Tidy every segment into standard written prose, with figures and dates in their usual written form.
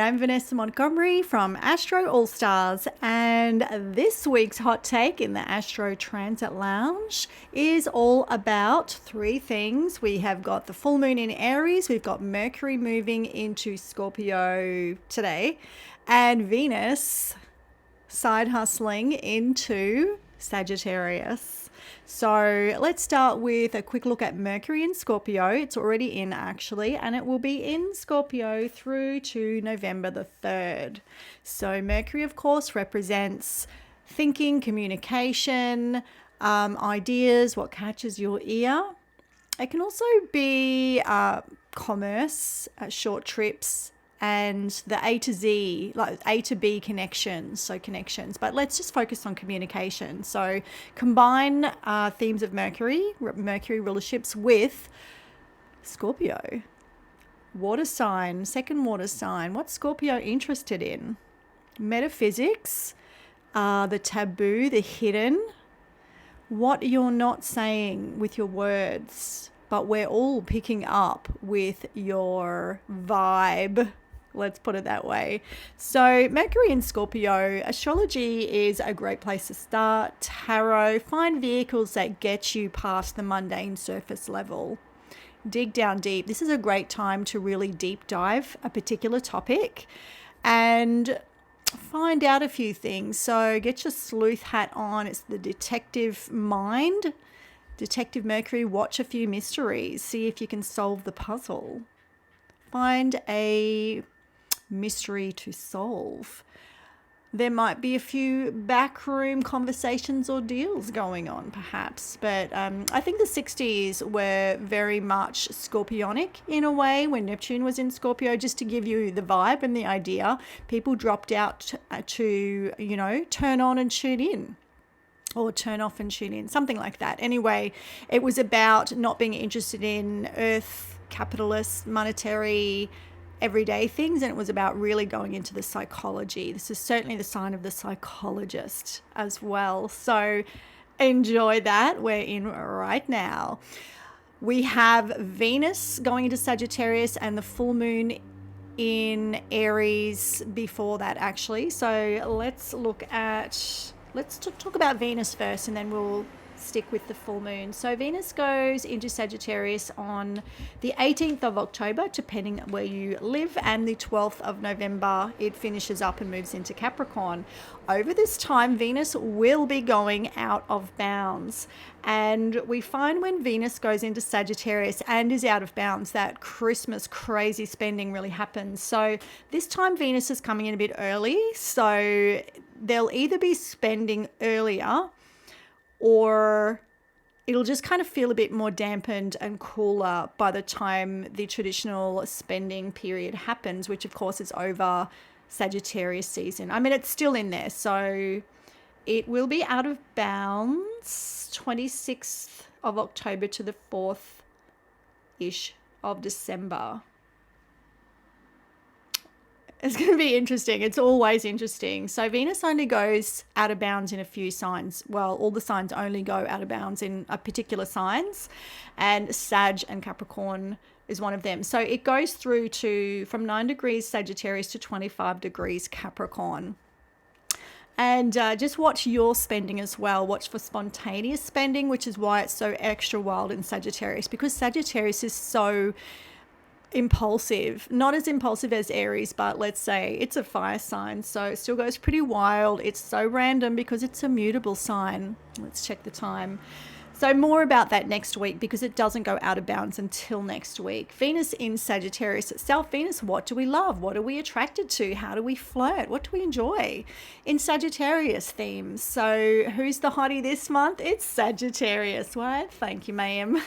I'm Vanessa Montgomery from Astro All-Starz, and this week's hot take in the Astro Transit Lounge is all about three things. We have got the full moon in Aries, we've got Mercury moving into Scorpio today, and Venus side hustling into Sagittarius. So let's start with a quick look at Mercury in Scorpio. It's already in actually, and it will be in Scorpio through to November the 3rd. So Mercury, of course, represents thinking, communication, ideas, what catches your ear. It can also be commerce, short trips, and the A to Z, like A to B connections, so connections. But let's just focus on communication. So combine themes of Mercury rulerships with Scorpio. Water sign, second water sign. What's Scorpio interested in? Metaphysics, the taboo, the hidden. What you're not saying with your words, but we're all picking up with your vibe. Let's put it that way. So Mercury in Scorpio, astrology is a great place to start. Tarot, find vehicles that get you past the mundane surface level. Dig down deep. This is a great time to really deep dive a particular topic and find out a few things. So get your sleuth hat on. It's the detective mind. Detective Mercury, watch a few mysteries. See if you can solve the puzzle. Find a mystery to solve. There might be a few backroom conversations or deals going on perhaps, but I think the 60s were very much Scorpionic in a way when Neptune was in Scorpio, just to give you the vibe and the idea. People dropped out to turn on and tune in, or turn off and tune in, something like that. Anyway, it was about not being interested in earth, capitalist, monetary, everyday things, and it was about really going into the psychology. This is certainly the sign of the psychologist as well. So enjoy that. We're in right now. We have Venus going into Sagittarius and the full moon in Aries before that actually. So let's talk about Venus first, and then we'll stick with the full moon. So Venus goes into Sagittarius on the 18th of October, depending where you live, and the 12th of November it finishes up and moves into Capricorn. Over this time, Venus will be going out of bounds, and we find when Venus goes into Sagittarius and is out of bounds, that Christmas crazy spending really happens. So this time Venus is coming in a bit early, so they'll either be spending earlier, or it'll just kind of feel a bit more dampened and cooler by the time the traditional spending period happens, which of course is over Sagittarius season. I mean, it's still in there, so it will be out of bounds 26th of October to the 4th-ish of December. It's going to be interesting. It's always interesting. So Venus only goes out of bounds in a few signs. Well, all the signs only go out of bounds in a particular signs, and Sag and Capricorn is one of them. So it goes through to from 9 degrees Sagittarius to 25 degrees Capricorn. And just watch your spending as well. Watch for spontaneous spending, which is why it's so extra wild in Sagittarius, because Sagittarius is so impulsive. Not as impulsive as Aries, but let's say it's a fire sign, so it still goes pretty wild. It's so random because it's a mutable sign. Let's check the time. So more about that next week, because it doesn't go out of bounds until next week. Venus in Sagittarius itself. Venus, what do we love? What are we attracted to? How do we flirt? What do we enjoy? In Sagittarius themes. So who's the hottie this month? It's Sagittarius. What? Thank you, ma'am.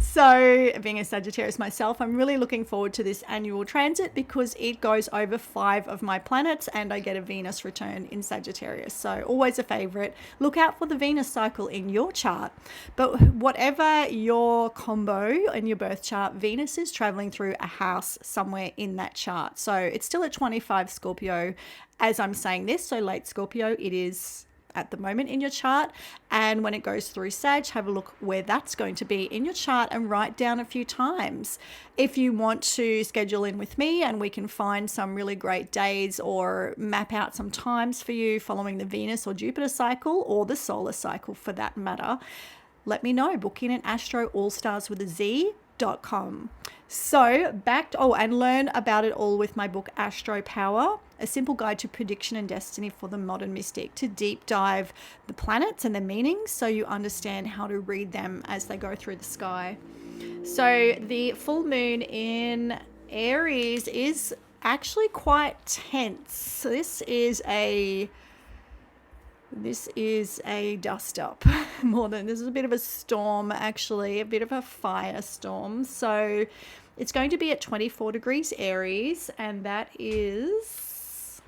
So being a Sagittarius myself, I'm really looking forward to this annual transit because it goes over 5 of my planets and I get a Venus return in Sagittarius. So always a favorite. Look out for the Venus cycle in your chart. But whatever your combo in your birth chart, Venus is traveling through a house somewhere in that chart. So it's still at 25 Scorpio as I'm saying this. So late Scorpio, it is at the moment in your chart. And when it goes through Sag, have a look where that's going to be in your chart and write down a few times. If you want to schedule in with me and we can find some really great days or map out some times for you following the Venus or Jupiter cycle or the solar cycle for that matter, let me know. Book in at astroallstars.com. So and learn about it all with my book Astro Power, a simple guide to prediction and destiny for the modern mystic, to deep dive the planets and the meanings so you understand how to read them as they go through the sky. So the full moon in Aries is actually quite tense. So this is a dust up this is a bit of a storm, actually, a bit of a firestorm. So it's going to be at 24 degrees Aries, and that is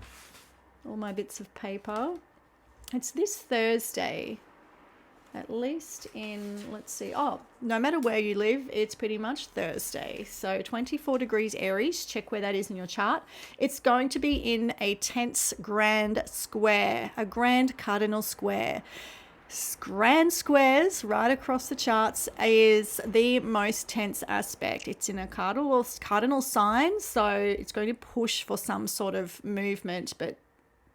all my bits of paper. It's this Thursday, at least in, let's see, no matter where you live, it's pretty much Thursday. So 24 degrees Aries, check where that is in your chart. It's going to be in a tense grand square, a grand cardinal square. Grand squares right across the charts is the most tense aspect. It's in a cardinal sign, so it's going to push for some sort of movement. But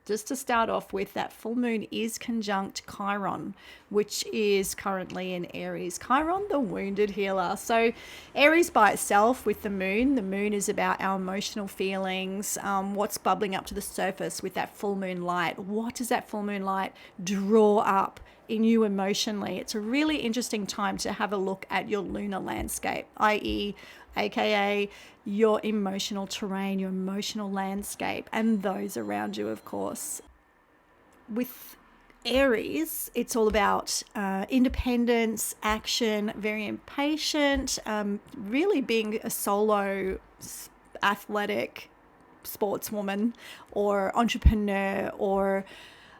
just to start off with, that full moon is conjunct Chiron, which is currently in Aries. Chiron, the wounded healer. So Aries by itself with the moon is about our emotional feelings, what's bubbling up to the surface with that full moon light. What does that full moon light draw up in you emotionally? It's a really interesting time to have a look at your lunar landscape, i.e., aka your emotional terrain, your emotional landscape, and those around you, of course. With Aries, it's all about independence, action, very impatient, really being a solo athletic sportswoman or entrepreneur or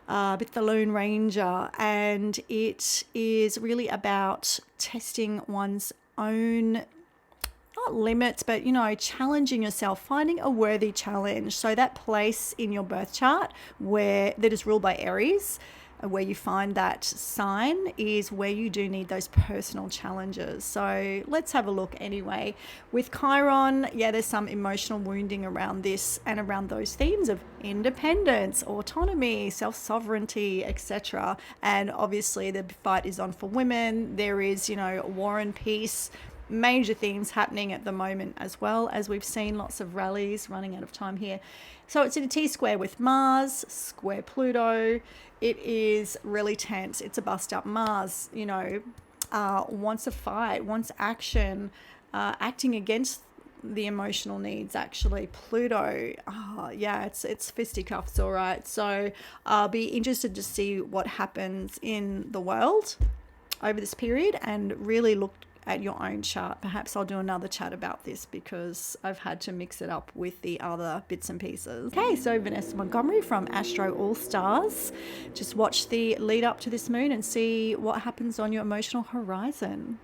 with the Lone Ranger. And it is really about testing one's own, not limits, but, challenging yourself, finding a worthy challenge. So that place in your birth chart that is ruled by Aries, where you find that sign, is where you do need those personal challenges. So let's have a look anyway. With Chiron, there's some emotional wounding around this and around those themes of independence, autonomy, self-sovereignty, etc. And obviously the fight is on for women. There is, war and peace, major themes happening at the moment, as well as we've seen lots of rallies. Running out of time here. So it's in a T-square with Mars, square Pluto. It is really tense. It's a bust up. Mars, wants a fight, wants action, acting against the emotional needs, actually. Pluto, it's fisticuffs, all right. So I'll be interested to see what happens in the world over this period and really look at your own chart. Perhaps I'll do another chat about this because I've had to mix it up with the other bits and pieces. Okay, so Vanessa Montgomery from Astro All-Stars. Just watch the lead up to this moon and see what happens on your emotional horizon.